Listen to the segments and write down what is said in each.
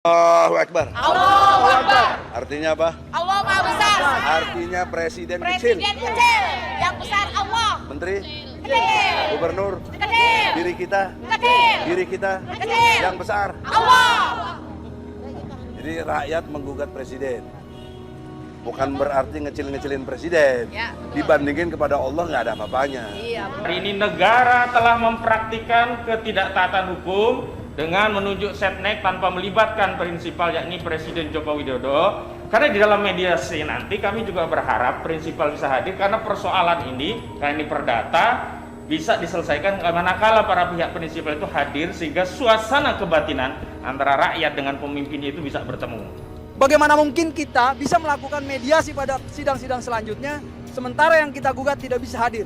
Allahu Akbar. Allahu Akbar. Artinya apa? Allah Maha Besar. Artinya presiden kecil. Presiden kecil. Yang besar Allah. Menteri, Kecil. gubernur, Kecil. diri kita, Kecil. diri kita, Kecil. yang besar. Allah. Jadi rakyat menggugat presiden. Bukan berarti ngecil-ngecilin presiden. Ya. Dibandingin kepada Allah nggak ada apa-apanya. Iya. Hari ini negara telah mempraktikkan ketidaktaatan hukum dengan menunjuk setnek tanpa melibatkan prinsipal yakni Presiden Joko Widodo. Karena di dalam mediasi nanti kami juga berharap prinsipal bisa hadir karena persoalan ini, karena ini perdata, bisa diselesaikan manakala para pihak prinsipal itu hadir sehingga suasana kebatinan antara rakyat dengan pemimpinnya itu bisa bertemu. Bagaimana mungkin kita bisa melakukan mediasi pada sidang-sidang selanjutnya sementara yang kita gugat tidak bisa hadir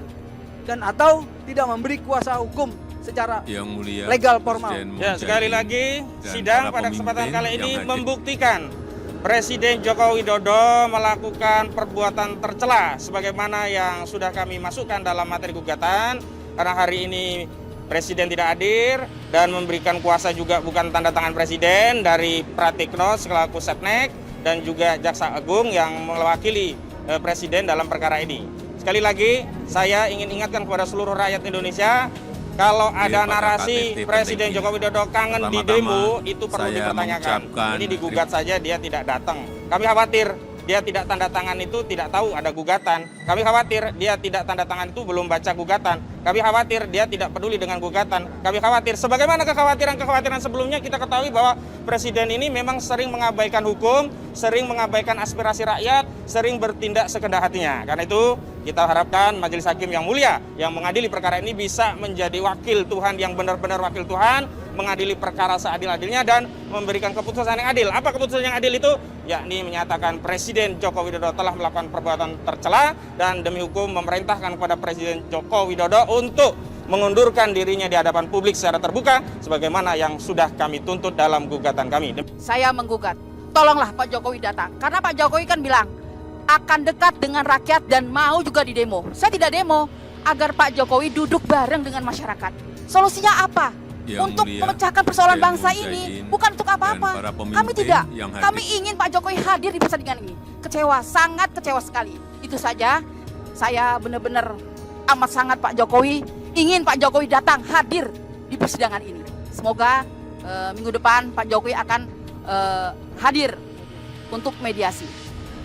dan atau tidak memberi kuasa hukum secara legal formal. Ya, sekali lagi sidang pada kesempatan kali ini membuktikan Presiden Joko Widodo melakukan perbuatan tercela sebagaimana yang sudah kami masukkan dalam materi gugatan. Karena hari ini Presiden tidak hadir dan memberikan kuasa juga bukan tanda tangan Presiden dari Pratikno selaku Setnek dan juga Jaksa Agung yang mewakili Presiden dalam perkara ini. Sekali lagi saya ingin ingatkan kepada seluruh rakyat Indonesia, kalau ada narasi Presiden Joko Widodo kangen di demo itu perlu dipertanyakan. Ini digugat saja dia tidak datang. Kami khawatir dia tidak tanda tangan itu tidak tahu ada gugatan. Kami khawatir dia tidak tanda tangan itu belum baca gugatan. Kami khawatir dia tidak peduli dengan gugatan. Kami khawatir sebagaimana kekhawatiran sebelumnya kita ketahui bahwa Presiden ini memang sering mengabaikan hukum, sering mengabaikan aspirasi rakyat, sering bertindak sekehendak hatinya. Karena itu kita harapkan Majelis Hakim yang mulia yang mengadili perkara ini bisa menjadi wakil Tuhan yang benar-benar wakil Tuhan, mengadili perkara seadil-adilnya dan memberikan keputusan yang adil. Apa keputusan yang adil itu? Yakni menyatakan Presiden Joko Widodo telah melakukan perbuatan tercela dan demi hukum memerintahkan kepada Presiden Joko Widodo untuk mengundurkan dirinya di hadapan publik secara terbuka sebagaimana yang sudah kami tuntut dalam gugatan kami. Saya menggugat. Tolonglah Pak Jokowi datang. Karena Pak Jokowi kan bilang akan dekat dengan rakyat dan mau juga di demo. Saya tidak demo agar Pak Jokowi duduk bareng dengan masyarakat. Solusinya apa? Untuk memecahkan persoalan bangsa ini, bukan untuk apa-apa. Kami tidak. Kami ingin Pak Jokowi hadir di persidangan ini. Kecewa, sangat kecewa sekali. Itu saja. Saya benar-benar amat sangat Pak Jokowi ingin Pak Jokowi datang hadir di persidangan ini. Semoga minggu depan Pak Jokowi akan hadir untuk mediasi.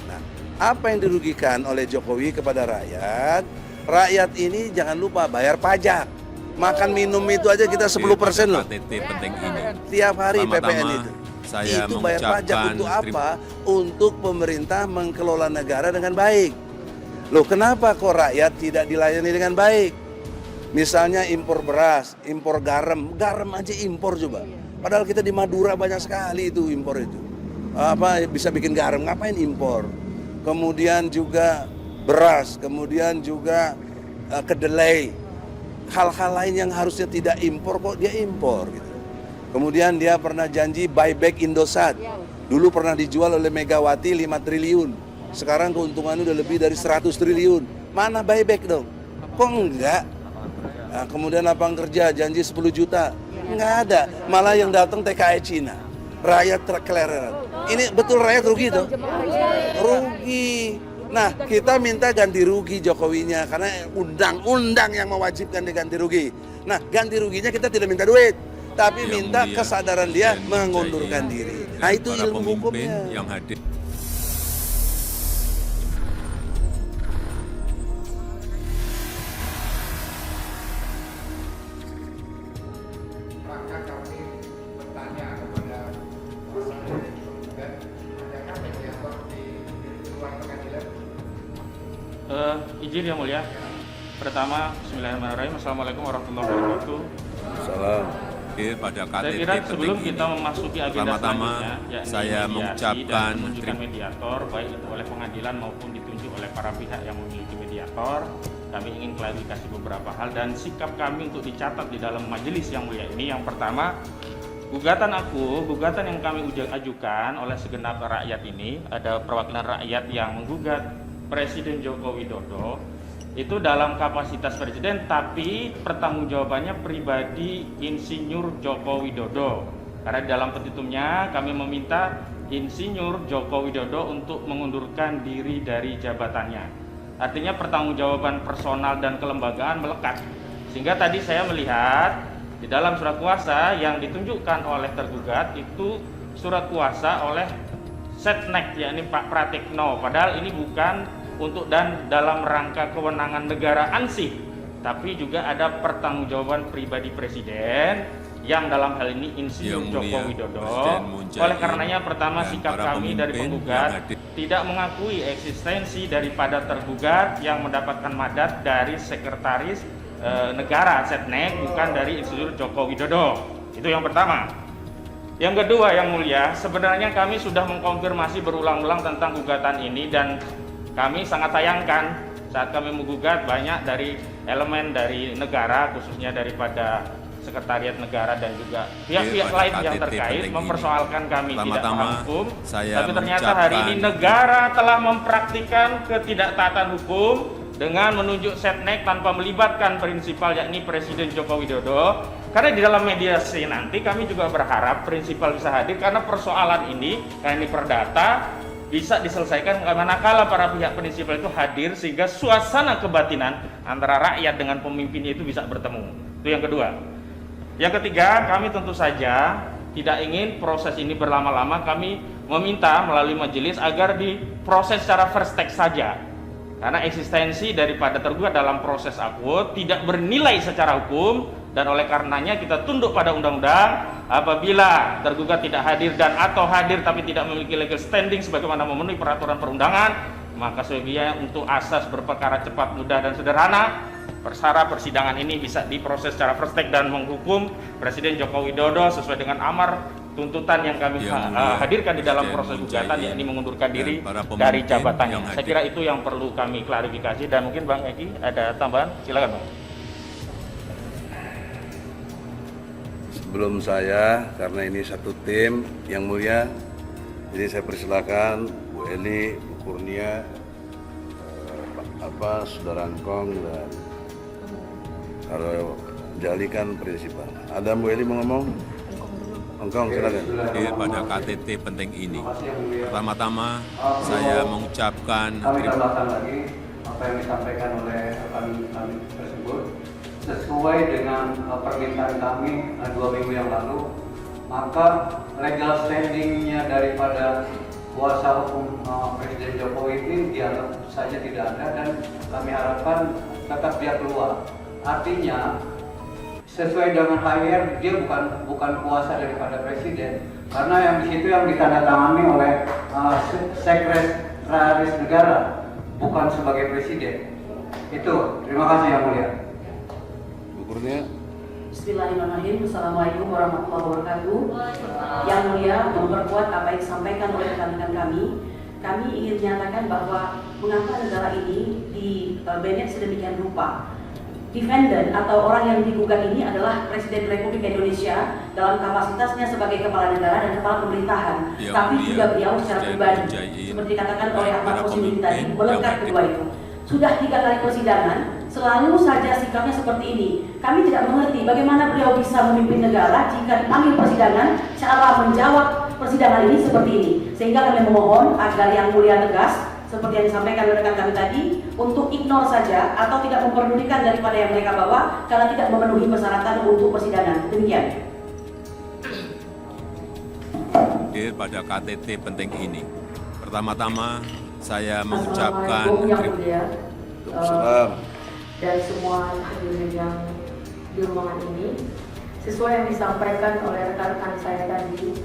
Nah, apa yang dirugikan oleh Jokowi kepada rakyat? Rakyat ini jangan lupa bayar pajak. Makan minum itu aja kita 10% loh. Tiap hari PPN itu bayar pajak untuk apa? Untuk pemerintah mengelola negara dengan baik. Loh, kenapa kok rakyat tidak dilayani dengan baik? Misalnya impor beras, impor garam aja impor coba. Padahal kita di Madura banyak sekali itu impor itu. Apa bisa bikin garam, ngapain impor? Kemudian juga beras, kemudian juga kedelai. Hal-hal lain yang harusnya tidak impor kok dia impor gitu. Kemudian dia pernah janji buyback Indosat. Dulu pernah dijual oleh Megawati 5 triliun. Sekarang keuntungannya udah lebih dari 100 triliun. Mana buyback dong? Kok enggak? Nah, kemudian lapang kerja janji 10 juta. Enggak ada. Malah yang datang TKI Cina. Rakyat terkeleran. Ini betul rakyat rugi tuh? Rugi. Nah, kita minta ganti rugi Jokowinya karena undang-undang yang mewajibkan dia ganti rugi. Nah, ganti ruginya kita tidak minta duit, tapi minta kesadaran dia mengundurkan diri. Nah, itu ilmu hukumnya. Yang hadir. Maka kami bertanya kepada pasangan dan adakah mediator di ruang pengadilan? Izin yang mulia. Pertama, Bismillahirrahmanirrahim. Assalamualaikum warahmatullahi wabarakatuh. Salam. Pada Saya kira sebelum kita memasuki agenda selanjutnya, yakni saya mediasi mengucapkan dan menunjukkan mediator, baik itu oleh pengadilan maupun ditunjuk oleh para pihak yang memiliki mediator, kami ingin klarifikasi beberapa hal dan sikap kami untuk dicatat di dalam majelis yang mulia ini. Yang pertama, gugatan yang kami ajukan oleh segenap rakyat ini, ada perwakilan rakyat yang menggugat Presiden Joko Widodo itu dalam kapasitas presiden, tapi pertanggungjawabannya pribadi Insinyur Joko Widodo. Karena di dalam petitumnya kami meminta Insinyur Joko Widodo untuk mengundurkan diri dari jabatannya. Artinya pertanggungjawaban personal dan kelembagaan melekat. Sehingga tadi saya melihat di dalam surat kuasa yang ditunjukkan oleh tergugat itu surat kuasa oleh Setnek, yakni Pak Pratikno. Padahal ini bukan untuk dan dalam rangka kewenangan negara ansih, tapi juga ada pertanggungjawaban pribadi presiden yang dalam hal ini Insinyur Joko Widodo. Oleh karenanya pertama sikap kami dari penggugat tidak mengakui eksistensi daripada tergugat yang mendapatkan mandat dari sekretaris negara Setnek, bukan dari Insinyur Joko Widodo. Itu yang pertama. Yang kedua, yang mulia, sebenarnya kami sudah mengkonfirmasi berulang-ulang tentang gugatan ini dan kami sangat sayangkan saat kami menggugat banyak dari elemen dari negara, khususnya daripada Sekretariat Negara dan juga pihak-pihak lain yang terkait mempersoalkan kami tidak paham hukum. Tapi ternyata hari ini negara telah mempraktikkan ketidaktaatan hukum dengan menunjuk Setnek tanpa melibatkan prinsipal, yakni Presiden Joko Widodo. Karena di dalam mediasi nanti kami juga berharap prinsipal bisa hadir, karena persoalan ini, karena ini perdata, bisa diselesaikan manakala para pihak prinsipal itu hadir, sehingga suasana kebatinan antara rakyat dengan pemimpinnya itu bisa bertemu. Itu yang kedua. Yang ketiga, kami tentu saja tidak ingin proses ini berlama-lama. Kami meminta melalui majelis agar diproses secara first take saja, karena eksistensi daripada tergugat dalam proses akut tidak bernilai secara hukum, dan oleh karenanya kita tunduk pada undang-undang. Apabila tergugat tidak hadir dan atau hadir tapi tidak memiliki legal standing sebagaimana memenuhi peraturan perundangan, maka sebaiknya untuk asas berperkara cepat, mudah dan sederhana, persara persidangan ini bisa diproses secara first take dan menghukum Presiden Joko Widodo sesuai dengan amar tuntutan yang kami hadirkan di dalam proses gugatan, yakni mengundurkan diri dari jabatannya. Saya kira itu yang perlu kami klarifikasi, dan mungkin Bang Eki ada tambahan, silakan Bang. Sebelum saya, karena ini satu tim yang mulia, jadi saya persilakan Bu Eli, Bu Kurnia, Saudara Angkong, dan kalau Jali kan prinsipal. Ada Bu Eli mau ngomong? Angkong, silakan. Pada KTT penting ini, pertama-tama saya mengucapkan kami tambahkan lagi apa yang disampaikan oleh kami tersebut sesuai dengan permintaan kami 2 minggu yang lalu, maka legal standingnya daripada kuasa hukum Presiden Jokowi ini dianggap saja tidak ada, dan kami harapkan tetap dia keluar. Artinya sesuai dengan HIR dia bukan kuasa daripada presiden, karena yang di situ yang ditandatangani oleh sekretaris negara, bukan sebagai presiden. Itu. Terima kasih yang mulia. Bu Kurnia. Bismillahirrahmanirrahim. Assalamualaikum warahmatullahi wabarakatuh. Yang mulia, memperkuat apa yang disampaikan oleh rekan-rekan kami ingin menyatakan bahwa mengapa negara ini di manage sedemikian rupa. Defendant atau orang yang digugat ini adalah Presiden Republik Indonesia dalam kapasitasnya sebagai kepala negara dan kepala pemerintahan, tapi juga beliau secara pribadi, seperti dikatakan oleh Ahmad Muslimin tadi, melekat kedua itu. Sudah 3 kali persidangan, selalu saja sikapnya seperti ini. Kami tidak mengerti bagaimana beliau bisa memimpin negara jika dipanggil persidangan, cara menjawab persidangan ini seperti ini. Sehingga kami memohon agar yang mulia tegas, seperti yang disampaikan oleh rekan kami tadi, untuk ignore saja atau tidak memperdulikan daripada yang mereka bawa karena tidak memenuhi persyaratan untuk persidangan. Demikian. pada KTT penting ini, pertama-tama saya mengucapkan dan semua hadirin yang di ruangan ini, sesuai yang disampaikan oleh rekan-rekan saya tadi,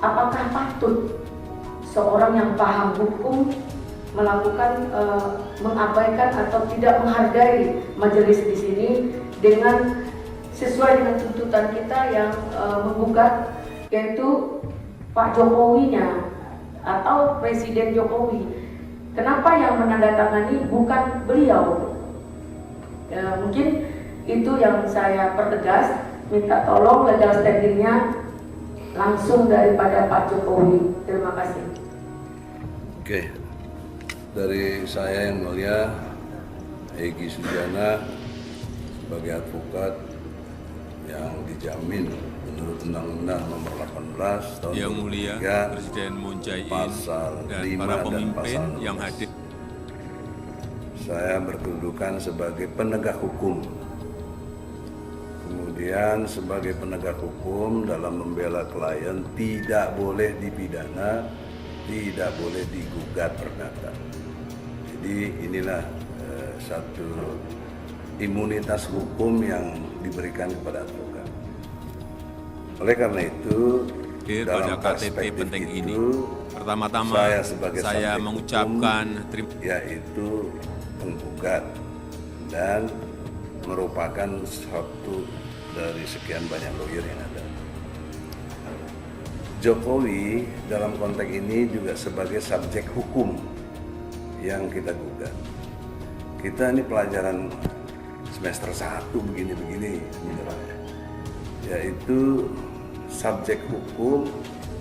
apakah patut seorang yang paham hukum melakukan mengabaikan atau tidak menghargai majelis di sini dengan sesuai dengan tuntutan kita yang menggugat, yaitu Pak Jokowinya atau Presiden Jokowi. Kenapa yang menandatangani bukan beliau? Mungkin itu yang saya pertegas, minta tolong legal standingnya langsung daripada Pak Jokowi. Terima kasih. Oke, dari saya yang mulia Egy Sujana sebagai advokat yang dijamin menurut Undang-Undang Nomor 18 Tahun Yang Mulia 2003, Presiden Moon Jae-in Pasal dan 5 para dan pemimpin Pasal yang 12. hadir. Saya berkedudukan sebagai penegak hukum. Kemudian sebagai penegak hukum dalam membela klien tidak boleh dipidana, tidak boleh digugat perdata. Jadi inilah satu imunitas hukum yang diberikan kepada advokat. Oleh karena itu, dalam Pada KTT perspektif penting itu, ini, pertama-tama saya sebagai saya subjek mengucapkan hukum, yaitu penggugat dan merupakan satu dari sekian banyak lawyer yang ada. Jokowi dalam konteks ini juga sebagai subjek hukum yang kita gugat. Kita ini pelajaran semester 1 begini-begini, yaitu subjek hukum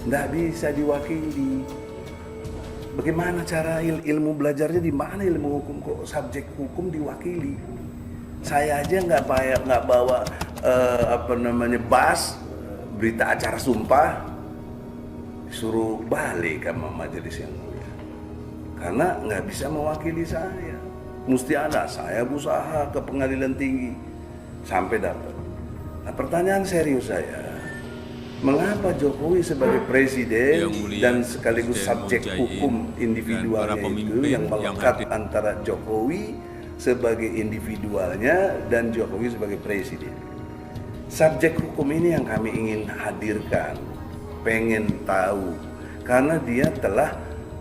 tidak bisa diwakili. Bagaimana cara ilmu belajarnya, di mana ilmu hukum kok subjek hukum diwakili? Saya aja nggak bawa bas berita acara sumpah, disuruh balik sama majelis yang mulia karena nggak bisa mewakili saya. Mesti ada, saya berusaha ke pengadilan tinggi sampai dapat. Nah, pertanyaan serius saya, mengapa Jokowi sebagai presiden dan sekaligus subjek hukum individualnya itu yang melekat antara Jokowi sebagai individualnya dan Jokowi sebagai presiden? Subjek hukum ini yang kami ingin hadirkan, pengen tahu, karena dia telah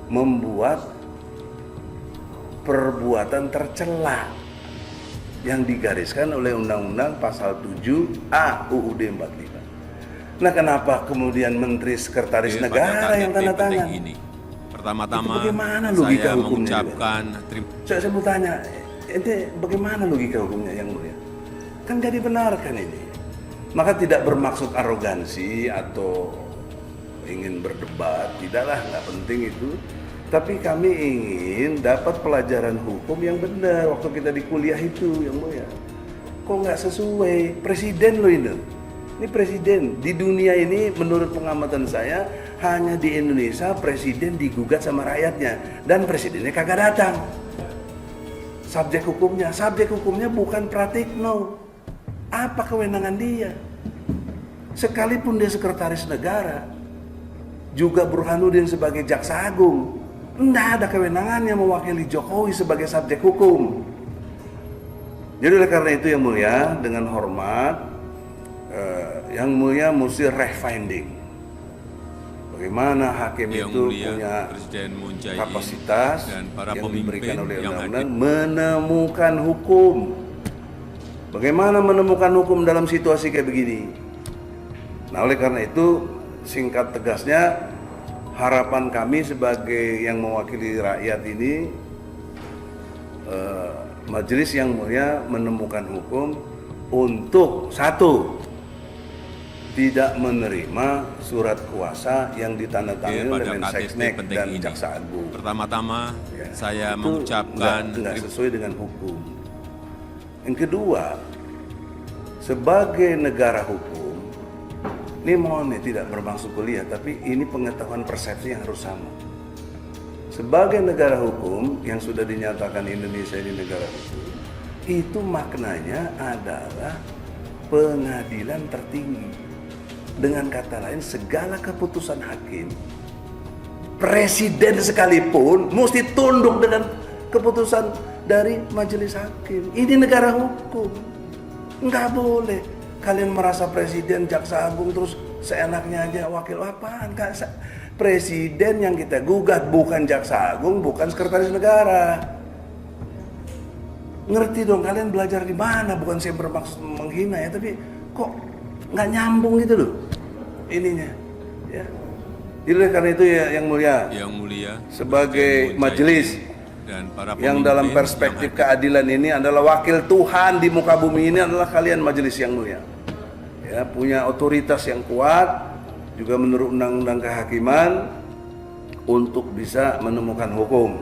membuat perbuatan tercela yang digariskan oleh Undang-Undang Pasal 7A UUD 45. Nah, kenapa kemudian Menteri Sekretaris Negara yang tanda tangan? Pertama-tama saya mengucapkan saya mau tanya, ente bagaimana logika hukumnya yang mulia? Kan gak dibenarkan ini. Maka tidak bermaksud arogansi atau ingin berdebat, tidaklah, nggak penting itu. Tapi kami ingin dapat pelajaran hukum yang benar waktu kita di kuliah itu, yang mulia. Kok nggak sesuai? Presiden loh ini. Ini presiden. Di dunia ini menurut pengamatan saya, hanya di Indonesia presiden digugat sama rakyatnya. Dan presidennya kagak datang. Subjek hukumnya bukan Pratikno. Apa kewenangan dia? Sekalipun dia sekretaris negara, juga Burhanuddin sebagai jaksa agung, tidak ada kewenangannya mewakili Jokowi sebagai subjek hukum. Jadi oleh karena itu yang mulia, dengan hormat, yang mulia mesti refinding. Bagaimana hakim yang itu mulia, punya Presiden Moon Jae-in kapasitas dan para yang diberikan oleh yang undang-undang menemukan hukum. Bagaimana menemukan hukum dalam situasi kayak begini? Nah, oleh karena itu, singkat tegasnya, harapan kami sebagai yang mewakili rakyat ini, majelis yang mulia menemukan hukum untuk satu, tidak menerima surat kuasa yang ditandatangani oleh Mensesnek dan Jaksa Agung. Pertama-tama saya Itu mengucapkan nggak sesuai dengan hukum. Yang kedua, sebagai negara hukum, ini mohon tidak bermaksud kuliah, tapi ini pengetahuan persepsi yang harus sama. Sebagai negara hukum yang sudah dinyatakan Indonesia ini negara hukum, itu maknanya adalah pengadilan tertinggi. Dengan kata lain, segala keputusan hakim, presiden sekalipun mesti tunduk dengan keputusan dari majelis hakim. Ini negara hukum. Nggak boleh kalian merasa presiden, jaksa agung terus seenaknya aja wakil apaan? Presiden yang kita gugat bukan jaksa agung, bukan sekretaris negara. Ngerti dong, kalian belajar di mana? Bukan saya bermaksud menghina ya, tapi kok nggak nyambung gitu loh ininya. Ya. Jadi karena itu ya yang mulia, sebagai majelis dan para yang dalam perspektif keadilan ini adalah wakil Tuhan di muka bumi ini adalah kalian majelis yang mulia. Ya, punya otoritas yang kuat juga menurut undang-undang kehakiman untuk bisa menemukan hukum.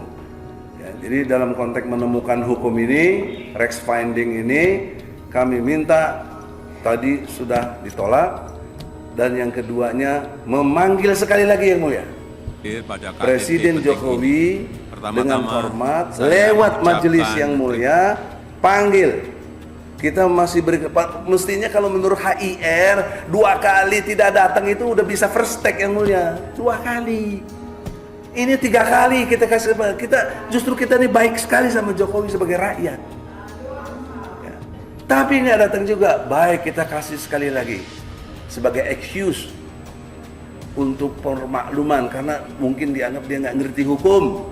Ya, jadi dalam konteks menemukan hukum ini, Rex finding ini, kami minta tadi sudah ditolak, dan yang keduanya memanggil sekali lagi yang mulia pada KTT Presiden penting Jokowi ini. dengan hormat saya lewat majelis mengucapkan yang mulia panggil. Kita masih beri, mestinya kalau menurut HIR 2 kali tidak datang itu udah bisa first take yang mulia. 2 kali. Ini 3 kali kita kasih, justru kita ini baik sekali sama Jokowi sebagai rakyat. Ya. Tapi nggak datang juga, baik kita kasih sekali lagi sebagai excuse untuk permakluman karena mungkin dianggap dia nggak ngerti hukum.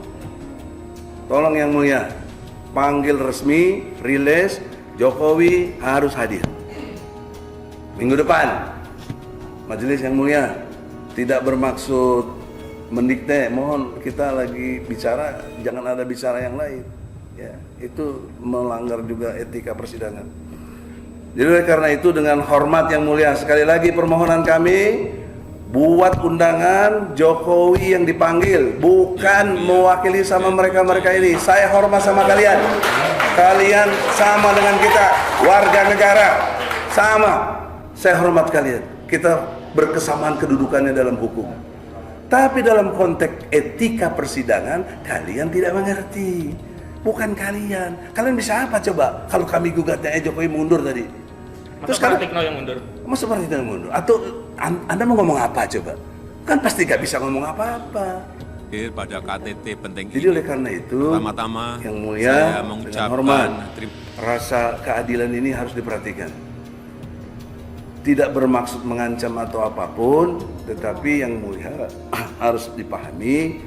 Tolong yang mulia, panggil resmi, rilis, Jokowi harus hadir. Minggu depan, majelis yang mulia tidak bermaksud mendikte, mohon kita lagi bicara, jangan ada bicara yang lain. Ya, itu melanggar juga etika persidangan. Jadi oleh karena itu dengan hormat yang mulia, sekali lagi permohonan kami, buat undangan Jokowi yang dipanggil, bukan mewakili sama mereka-mereka ini. Saya hormat sama kalian. Kalian sama dengan kita, warga negara, sama. Saya hormat kalian. Kita berkesamaan kedudukannya dalam hukum. Tapi dalam konteks etika persidangan, kalian tidak mengerti. Bukan kalian. Kalian bisa apa coba? Kalau kami gugatnya Jokowi mundur tadi. Terus Masa Pratikno yang mundur? Masa Pratikno yang mundur? Atau Anda mau ngomong apa coba? Kan pasti gak bisa ngomong apa-apa. Pada KTT penting Jadi ini. oleh karena itu, Pertama-tama yang mulia, saya dengan mengucapkan hormat, rasa keadilan ini harus diperhatikan. Tidak bermaksud mengancam atau apapun, tetapi yang mulia harus dipahami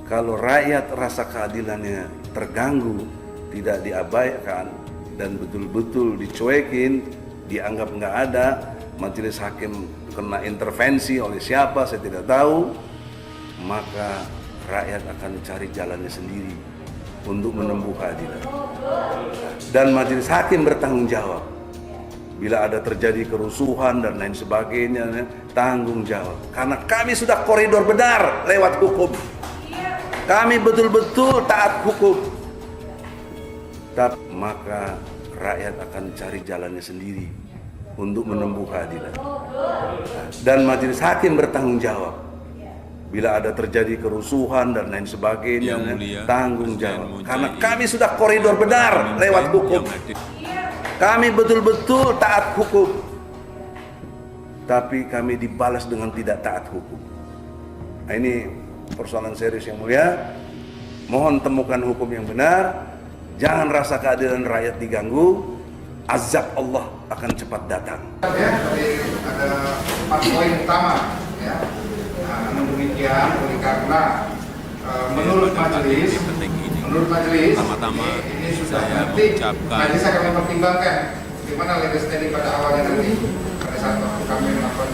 kalau rakyat rasa keadilannya terganggu, tidak diabaikan dan betul-betul dicuekin, dianggap nggak ada, majelis hakim kena intervensi oleh siapa saya tidak tahu, maka rakyat akan cari jalannya sendiri untuk menempuh keadilan. Dan majelis hakim bertanggung jawab. Bila ada terjadi kerusuhan dan lain sebagainya, tanggung jawab. Karena kami sudah koridor benar lewat hukum. Kami betul-betul taat hukum. Tapi maka rakyat akan cari jalannya sendiri untuk menempuh keadilan. Dan majelis hakim bertanggung jawab. Bila ada terjadi kerusuhan dan lain sebagainya, tanggung jawab. Karena kami sudah koridor benar lewat hukum. Kami betul-betul taat hukum. Tapi kami dibalas dengan tidak taat hukum. Nah, ini persoalan serius yang mulia. Mohon temukan hukum yang benar. Jangan rasa keadilan rakyat diganggu. Azab Allah akan cepat datang. Ya, tadi ada 4 poin utama. Ya. Namun demikian, oleh karena menurut majelis, pertama-tama ini sudah saya nanti mengucapkan majelis akan mempertimbangkan bagaimana legal standing pada awalnya nanti pada saat waktu kami melakukan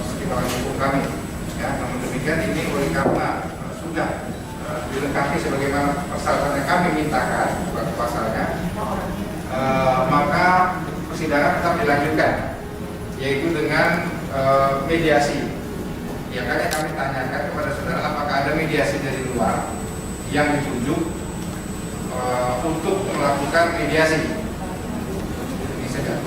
pertimbangan hukum kami. Ya, namun demikian ini oleh karena sudah dilengkapi sebagaimana pasal yang kami mintakan, bukan pasalnya, maka persidangan tetap dilanjutkan, yaitu dengan mediasi. Ya, kan kami tanyakan kepada saudara apakah ada mediasi dari luar yang ditunjuk untuk melakukan mediasi. Ini saja.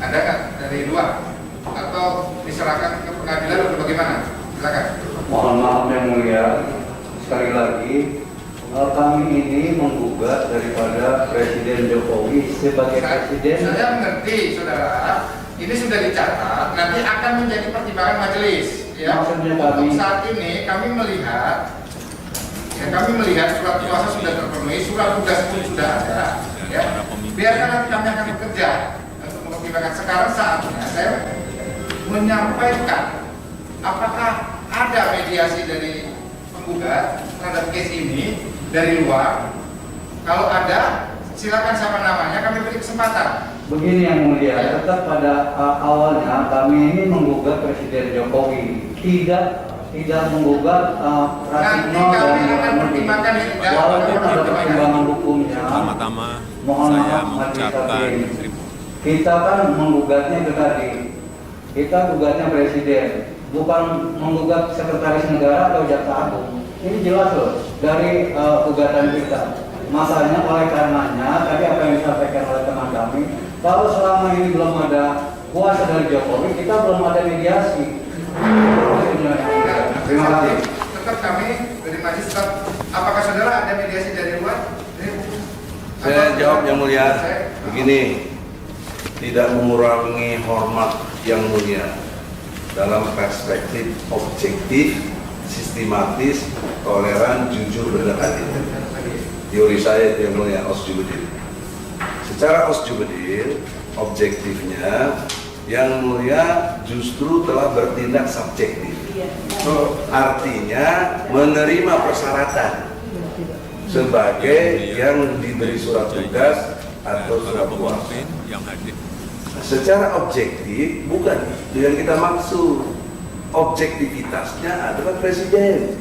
Ada kan dari luar atau diserahkan ke pengadilan atau bagaimana? Silakan. Mohon maaf yang mulia, sekali lagi kami ini menggugat daripada Presiden Jokowi sebagai presiden. Saya mengerti, saudara. Ini sudah dicatat, nanti akan menjadi pertimbangan majelis. Ya, untuk saat ini kami melihat, surat kuasa sudah terpenuhi, surat tugas pun sudah ada. Ya, biarkan nanti kami akan bekerja untuk mempertimbangkan. Sekarang saatnya saya menyampaikan apakah ada mediasi dari penggugat terhadap case ini dari luar. Kalau ada, silakan sama namanya, kami beri kesempatan. Begini yang mulia, tetap pada awalnya kami ini menggugat Presiden Jokowi, tidak menggugat Pratikno dan walaupun ada pertimbangan hukumnya. Pertama-tama mohon saya maaf mengucapkan kita kan menggugatnya itu tadi, kita gugatnya Presiden, bukan menggugat Sekretaris Negara atau Jaksa Agung. Ini jelas loh dari gugatan kita. Masalahnya oleh karenanya tadi apa yang disampaikan oleh teman kami, kalau selama ini belum ada kuasa dari Jokowi, kita belum ada mediasi. Terima kasih. Tetap kami dari majelis tetap, apakah saudara ada mediasi dari luar? Saya jawab yang mulia, begini, tidak mengurangi hormat yang mulia dalam perspektif objektif, sistematis, toleran, jujur, dan adil. Teori saya itu yang mulia, osjubedil. Secara osjubedil, objektifnya yang mulia justru telah bertindak subjektif. Artinya menerima persyaratan sebagai yang diberi surat tugas atau surat kuasa. Secara objektif bukan yang kita maksud. Objektivitasnya adalah presiden,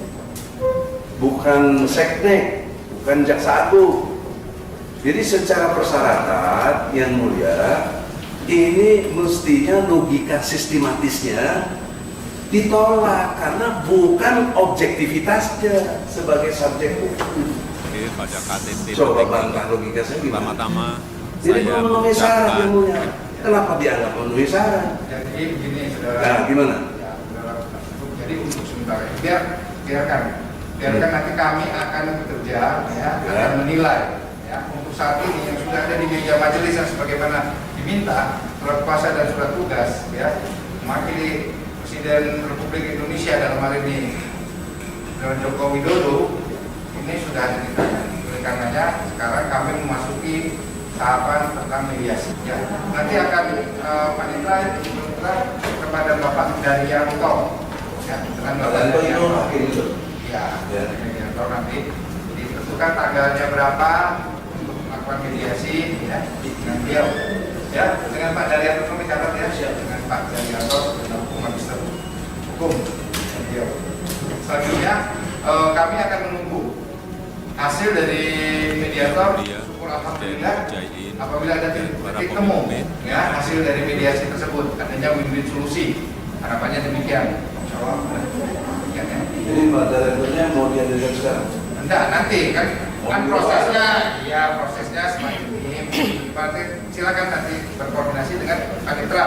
bukan seknek, bukan jaksa agung. Jadi secara persyaratan yang mulia ini mestinya logika sistematisnya ditolak karena bukan objektivitasnya sebagai subjek hukum. Pada KTT Coba bantah logika saya gimana? Pertama-tama Jadi saya memenuhi syarat mengucapkan yang mulia. Kenapa dianggap memenuhi syarat? Jadi begini saudara. Nah, gimana? Ya, saudara. Jadi untuk sementara ini, biarkan nanti kami akan bekerja, ya, akan menilai. Ya, untuk saat ini yang sudah ada di meja majelis yang sebagaimana diminta surat kuasa dan surat tugas, ya, mewakili Presiden Republik Indonesia dalam hal ini Joko Widodo ini sudah ada di tangan. Oleh karenanya sekarang kami memasuki tahapan tentang mediasi. Ya, nanti akan panitera kepada Bapak Daryanto. Ya, dengan Bapak Daryanto. Ya, Daryanto nanti ditentukan tanggalnya berapa untuk melakukan mediasi, ya, dengan beliau. Ya, dengan Pak Daryanto kami catat ya, dengan Pak Daryanto selaku Magister Hukum beliau. Selanjutnya kami akan menunggu hasil dari mediator. Syukur alhamdulillah apabila ada titik temu ya hasil dari mediasi tersebut adanya win-win solusi, harapannya demikian. Insyaallah demikian ya. Jadi Pak Daryantonya mau dihadirkan sekarang? Enggak, nanti kan prosesnya ya prosesnya semacam ini. Berarti silakan nanti berkoordinasi dengan panitera.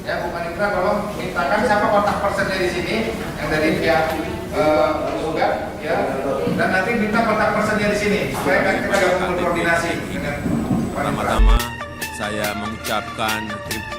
Ya, Bu Panitera kalau mintakan siapa kontak personnya di sini yang dari pihak juga ya, dan nanti minta kontak personnya di sini supaya kita gabung berkoordinasi dengan panitera. Pertama-tama saya mengucapkan terima